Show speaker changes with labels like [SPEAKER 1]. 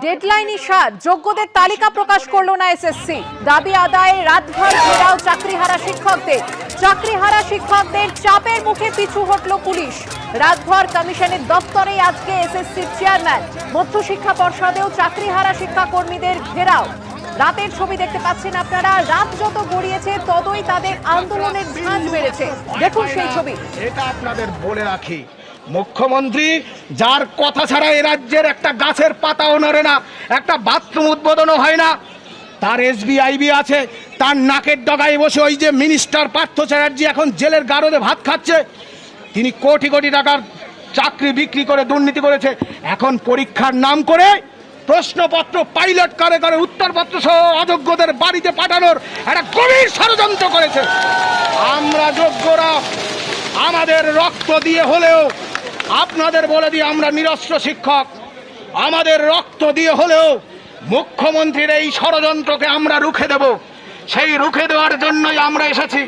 [SPEAKER 1] ডেডলাইনই 7, যোগ্যদের তালিকা প্রকাশ করলো না এসএসসি। দাবি আদায়ে রাতভর ঘেরাও চাকরিহারা শিক্ষকদের। চাকরিহারা শিক্ষকদের চাপের মুখে পিছু হটল পুলিশ। রাতভর কমিশনের দপ্তরে আজকে এসএসসির চেয়ারম্যান। মধ্যশিক্ষা পর্ষদেও চাকরিহারা শিক্ষাকর্মীদের ঘেরাও। রাতের ছবি দেখতে পাচ্ছেন আপনারা। রাত যত গড়িয়েছে ততই তাদের আন্দোলনের ঝাঁজ বেড়েছে। দেখুন সেই ছবি।
[SPEAKER 2] এটা আপনাদের বলে রাখি, মুখ্যমন্ত্রী যার কথা ছাড়া এ রাজ্যের একটা গাছের পাতাও নড়ে না, একটা বাথরুম উদ্বোধনও হয় না, তার এসবিআইবি আছে, তার নাকের ডগায় বসে ওই যে মিনিস্টার পার্থ চ্যাটার্জি এখন জেলের গারদে ভাত খাচ্ছে, তিনি কোটি কোটি টাকার চাকরি বিক্রি করে দুর্নীতি করেছে। এখন পরীক্ষার নাম করে প্রশ্নপত্র পাইলট করে করে উত্তরপত্র সহ অযোগ্যদের বাড়িতে পাঠানোর একটা গভীর ষড়যন্ত্র করেছে। আমরা যোগ্যরা আমাদের রক্ত দিয়ে হলেও, আপনাদের বলে দিয়ে আমরা নিরস্ত্র শিক্ষক, আমাদের রক্ত দিয়ে হলেও মুখ্যমন্ত্রীর এই ষড়যন্ত্রকে আমরা রুখে দেব। সেই রুখে দেওয়ার জন্যই আমরা এসেছি।